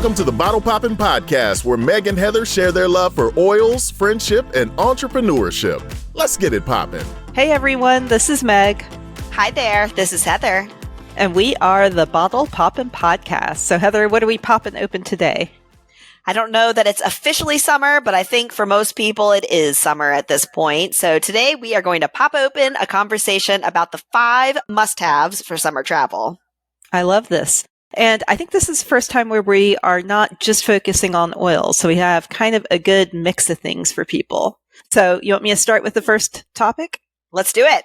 Welcome to the Bottle Poppin' Podcast, where Meg and Heather share their love for oils, friendship, and entrepreneurship. Let's get it poppin'. Hey everyone, this is Meg. Hi there, this is Heather. And we are the Bottle Poppin' Podcast. So Heather, what are we popping open today? I don't know that it's officially summer, but I think for most people it is summer at this point. So today we are going to pop open a conversation about the 5 must-haves for summer travel. I love this. And I think this is the first time where we are not just focusing on oils. So we have kind of a good mix of things for people. So you want me to start with the first topic? Let's do it.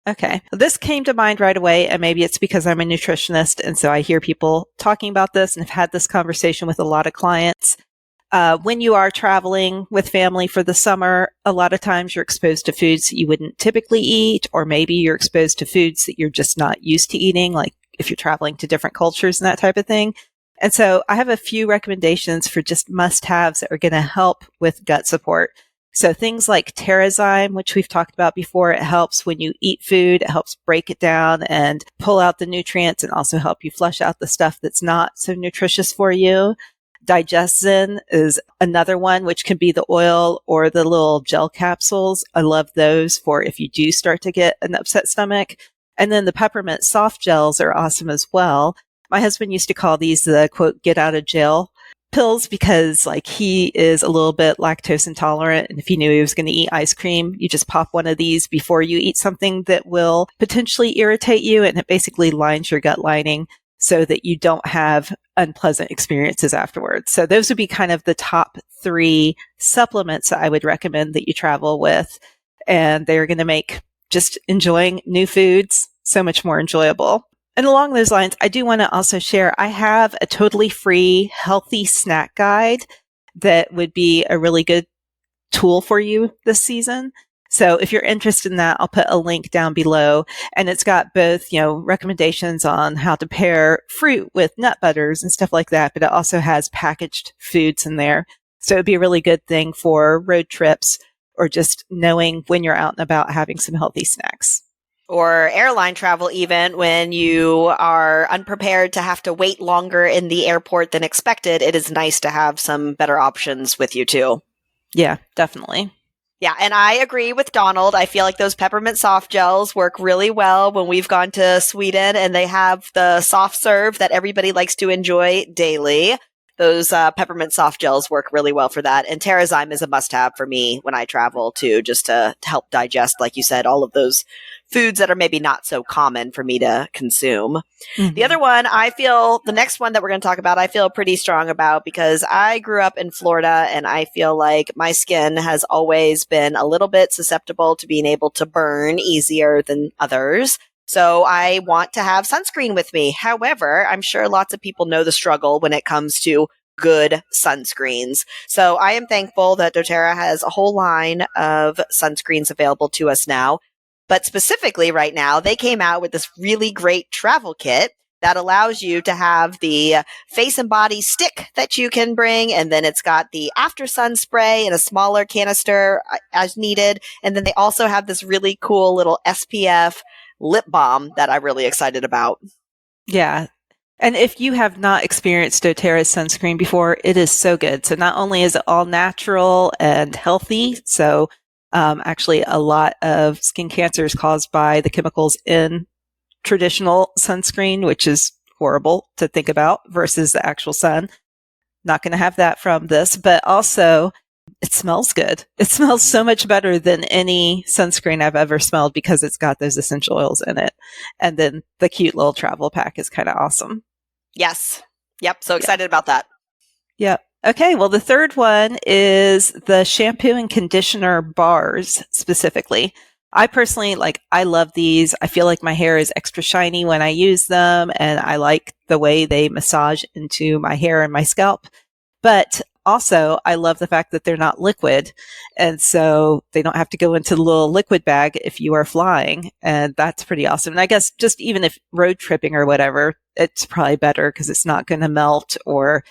Okay. This came to mind right away, and maybe it's because I'm a nutritionist, and so I hear people talking about this and have had this conversation with a lot of clients. When you are traveling with family for the summer, a lot of times you're exposed to foods that you wouldn't typically eat, or maybe you're exposed to foods that you're just not used to eating, like if you're traveling to different cultures and that type of thing. And so I have a few recommendations for just must-haves that are going to help with gut support. So things like TerraZyme, which we've talked about before, it helps when you eat food. It helps break it down and pull out the nutrients and also help you flush out the stuff that's not so nutritious for you. Zen is another one, which can be the oil or the little gel capsules. I love those for if you do start to get an upset stomach. And then the peppermint softgels are awesome as well. My husband used to call these the, quote, get out of jail pills because like he is a little bit lactose intolerant, and if he knew he was going to eat ice cream, you just pop one of these before you eat something that will potentially irritate you, and it basically lines your gut lining so that you don't have unpleasant experiences afterwards. So those would be kind of the top 3 supplements that I would recommend that you travel with, and they're going to make just enjoying new foods so much more enjoyable. And along those lines, I do want to also share, I have a totally free healthy snack guide that would be a really good tool for you this season. So if you're interested in that, I'll put a link down below, and it's got both, recommendations on how to pair fruit with nut butters and stuff like that, but it also has packaged foods in there. So it'd be a really good thing for road trips or just knowing when you're out and about having some healthy snacks. Or airline travel, even when you are unprepared to have to wait longer in the airport than expected, it is nice to have some better options with you too. Yeah, definitely. Yeah, and I agree with Donald. I feel like those peppermint soft gels work really well when we've gone to Sweden and they have the soft serve that everybody likes to enjoy daily. Those peppermint soft gels work really well for that. And TerraZyme is a must-have for me when I travel too, just to help digest, like you said, all of those foods that are maybe not so common for me to consume. Mm-hmm. The other one, the next one that we're going to talk about, I feel pretty strong about because I grew up in Florida and I feel like my skin has always been a little bit susceptible to being able to burn easier than others. So I want to have sunscreen with me. However, I'm sure lots of people know the struggle when it comes to good sunscreens. So I am thankful that doTERRA has a whole line of sunscreens available to us now. But specifically right now, they came out with this really great travel kit that allows you to have the face and body stick that you can bring. And then it's got the after sun spray in a smaller canister as needed. And then they also have this really cool little SPF lip balm that I'm really excited about. Yeah. And if you have not experienced doTERRA's sunscreen before, it is so good. So not only is it all natural and healthy, so actually a lot of skin cancer is caused by the chemicals in traditional sunscreen, which is horrible to think about versus the actual sun. Not going to have that from this, but also it smells good. It smells so much better than any sunscreen I've ever smelled because it's got those essential oils in it. And then the cute little travel pack is kind of awesome. Yes. Yep. So excited about that. Yep. Okay. Well, the third one is the shampoo and conditioner bars specifically. I personally, I love these. I feel like my hair is extra shiny when I use them, and I like the way they massage into my hair and my scalp. But also, I love the fact that they're not liquid, and so they don't have to go into the little liquid bag if you are flying, and that's pretty awesome. And I guess just even if road tripping or whatever, it's probably better because it's not going to melt, or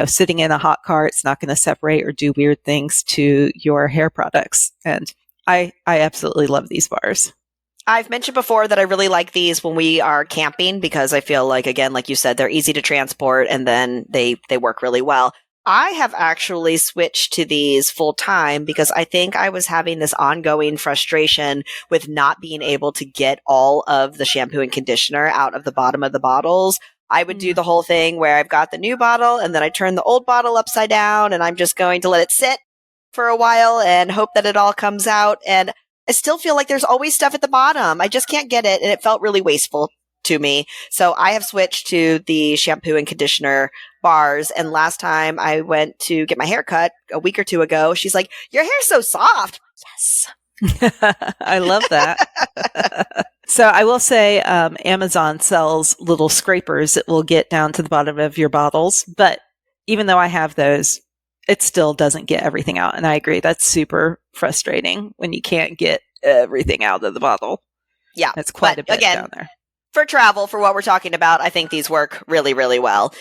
sitting in a hot car, it's not going to separate or do weird things to your hair products. And I absolutely love these bars. I've mentioned before that I really like these when we are camping because I feel like, again, like you said, they're easy to transport and then they work really well. I have actually switched to these full time because I think I was having this ongoing frustration with not being able to get all of the shampoo and conditioner out of the bottom of the bottles. I would do the whole thing where I've got the new bottle and then I turn the old bottle upside down and I'm just going to let it sit for a while and hope that it all comes out. And I still feel like there's always stuff at the bottom. I just can't get it. And it felt really wasteful to me. So I have switched to the shampoo and conditioner bars. And last time I went to get my hair cut a week or two ago, she's like, your hair's so soft. Yes. I love that. So I will say Amazon sells little scrapers that will get down to the bottom of your bottles. But even though I have those, it still doesn't get everything out. And I agree. That's super frustrating when you can't get everything out of the bottle. Yeah. That's quite a bit again, down there. For travel, for what we're talking about, I think these work really, really well.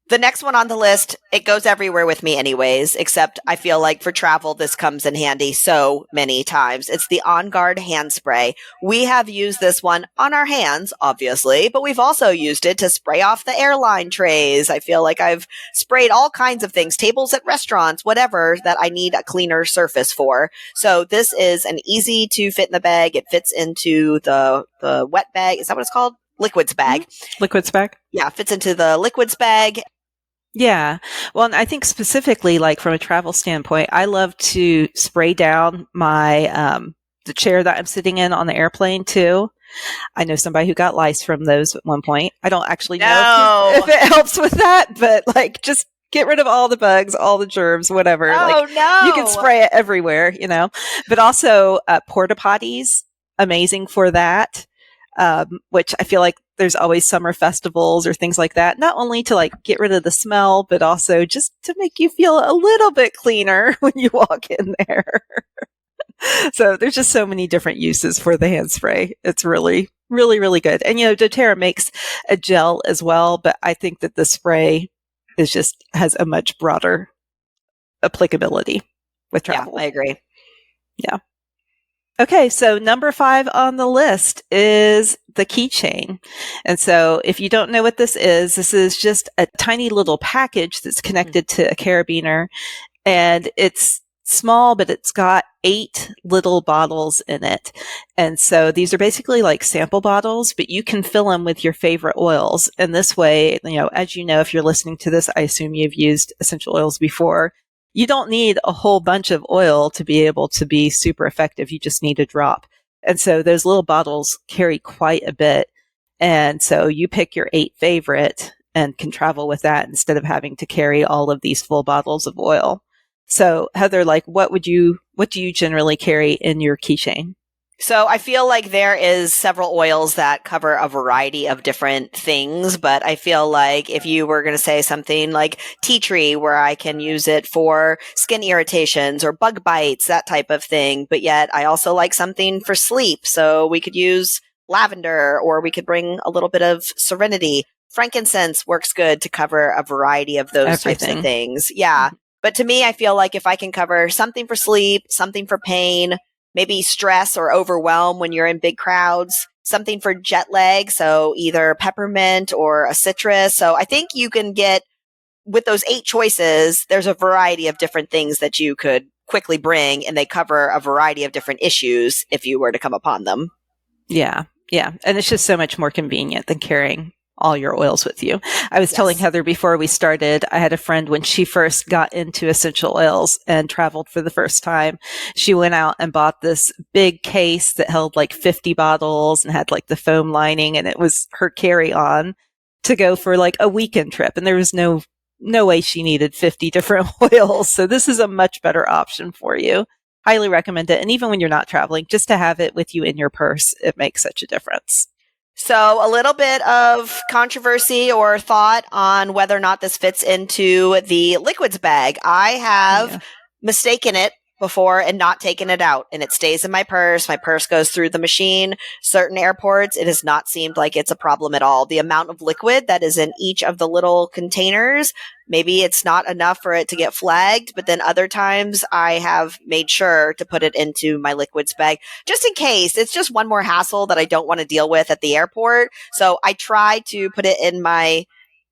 The next one on the list, it goes everywhere with me anyways, except I feel like for travel, this comes in handy so many times. It's the On Guard hand spray. We have used this one on our hands, obviously, but we've also used it to spray off the airline trays. I feel like I've sprayed all kinds of things, tables at restaurants, whatever that I need a cleaner surface for. So this is an easy to fit in the bag. It fits into the wet bag. Is that what it's called? Liquids bag. Liquids bag? Yeah, fits into the liquids bag. Yeah. Well, and I think specifically, like from a travel standpoint, I love to spray down my, the chair that I'm sitting in on the airplane too. I know somebody who got lice from those at one point. I don't actually know if it helps with that, but like just get rid of all the bugs, all the germs, whatever. Oh, no. You can spray it everywhere, you know, but also porta potties, amazing for that. Which I feel like there's always summer festivals or things like that, not only to like get rid of the smell, but also just to make you feel a little bit cleaner when you walk in there. So there's just so many different uses for the hand spray. It's really, really, really good. And, you know, doTERRA makes a gel as well, but I think that the spray is just has a much broader applicability with travel. Yeah, I agree. Yeah. Okay, so number 5 on the list is the Keychain. And so if you don't know what this is just a tiny little package that's connected to a carabiner. And it's small, but it's got 8 little bottles in it. And so these are basically like sample bottles, but you can fill them with your favorite oils. And this way, you know, as you know, if you're listening to this, I assume you've used essential oils before. You don't need a whole bunch of oil to be able to be super effective. You just need a drop. And so those little bottles carry quite a bit. And so you pick your 8 favorite and can travel with that instead of having to carry all of these full bottles of oil. So Heather, like what do you generally carry in your keychain? So I feel like there is several oils that cover a variety of different things, but I feel like if you were going to say something like tea tree, where I can use it for skin irritations or bug bites, that type of thing. But yet I also like something for sleep. So we could use lavender, or we could bring a little bit of serenity. Frankincense works good to cover a variety of those types of things. Yeah. But to me, I feel like if I can cover something for sleep, something for pain, maybe stress or overwhelm when you're in big crowds, something for jet lag, so either peppermint or a citrus. So I think you can get, with those 8 choices, there's a variety of different things that you could quickly bring, and they cover a variety of different issues if you were to come upon them. Yeah, yeah. And it's just so much more convenient than carrying all your oils with you. I was telling Heather before we started, I had a friend when she first got into essential oils and traveled for the first time. She went out and bought this big case that held like 50 bottles and had like the foam lining, and it was her carry-on to go for like a weekend trip. And there was no way she needed 50 different oils. So this is a much better option for you. Highly recommend it. And even when you're not traveling, just to have it with you in your purse, it makes such a difference. So a little bit of controversy or thought on whether or not this fits into the liquids bag. I have mistaken it before and not taken it out, and it stays in my purse. My purse goes through the machine. Certain airports, it has not seemed like it's a problem at all. The amount of liquid that is in each of the little containers, maybe it's not enough for it to get flagged, but then other times I have made sure to put it into my liquids bag just in case. It's just one more hassle that I don't want to deal with at the airport. So I try to put it in my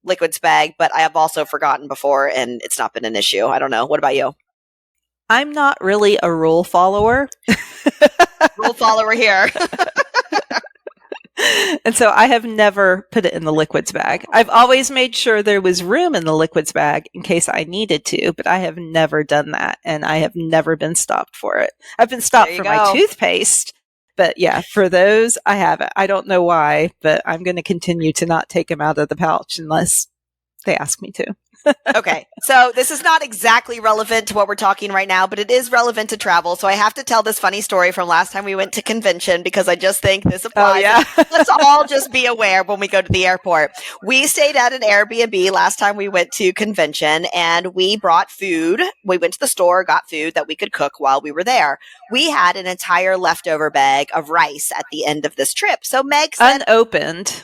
liquids bag, but I have also forgotten before and it's not been an issue. I don't know. What about you? I'm not really a rule follower. Rule follower here. And so I have never put it in the liquids bag. I've always made sure there was room in the liquids bag in case I needed to, but I have never done that. And I have never been stopped for it. I've been stopped for my toothpaste, but yeah, for those, I haven't. I don't know why, but I'm going to continue to not take them out of the pouch unless they ask me to. Okay, so this is not exactly relevant to what we're talking right now, but it is relevant to travel. So I have to tell this funny story from last time we went to convention because I just think this applies. Oh, yeah. Let's all just be aware when we go to the airport. We stayed at an Airbnb last time we went to convention, and we brought food. We went to the store, got food that we could cook while we were there. We had an entire leftover bag of rice at the end of this trip. So Meg said, Unopened.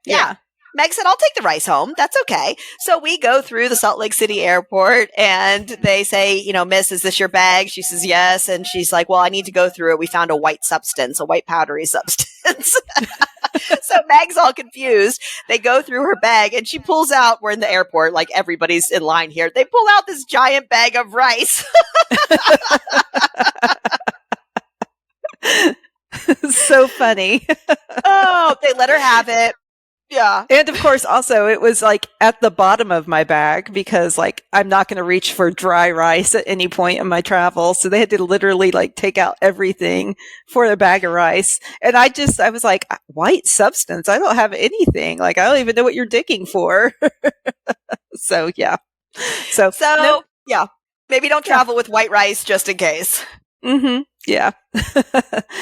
Yeah. Meg said, I'll take the rice home. That's okay. So we go through the Salt Lake City airport and they say, Miss, is this your bag? She says, yes. And she's like, well, I need to go through it. We found a white substance, a white powdery substance. So Meg's all confused. They go through her bag and she pulls out, we're in the airport, like everybody's in line here. They pull out this giant bag of rice. So funny. Oh, they let her have it. Yeah. And of course, also, it was like at the bottom of my bag because like I'm not going to reach for dry rice at any point in my travel. So they had to literally like take out everything for a bag of rice. And I was like, white substance? I don't have anything. Like, I don't even know what you're digging for. So, yeah. So nope. Yeah. Maybe don't travel with white rice just in case. Mm-hmm. Yeah.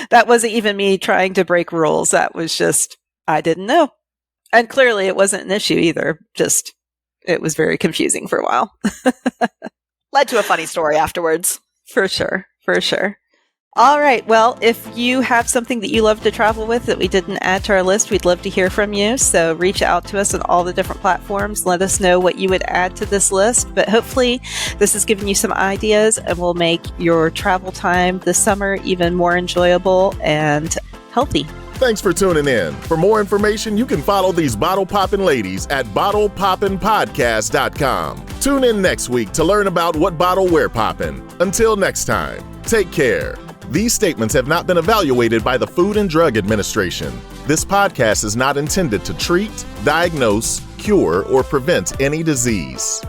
That wasn't even me trying to break rules. That was just, I didn't know. And clearly it wasn't an issue either. Just, it was very confusing for a while. Led to a funny story afterwards. For sure. For sure. All right. Well, if you have something that you love to travel with that we didn't add to our list, we'd love to hear from you. So reach out to us on all the different platforms. Let us know what you would add to this list. But hopefully this has given you some ideas and will make your travel time this summer even more enjoyable and healthy. Thanks for tuning in. For more information, you can follow these bottle poppin' ladies at bottlepoppinpodcast.com. Tune in next week to learn about what bottle we're poppin'. Until next time, take care. These statements have not been evaluated by the Food and Drug Administration. This podcast is not intended to treat, diagnose, cure, or prevent any disease.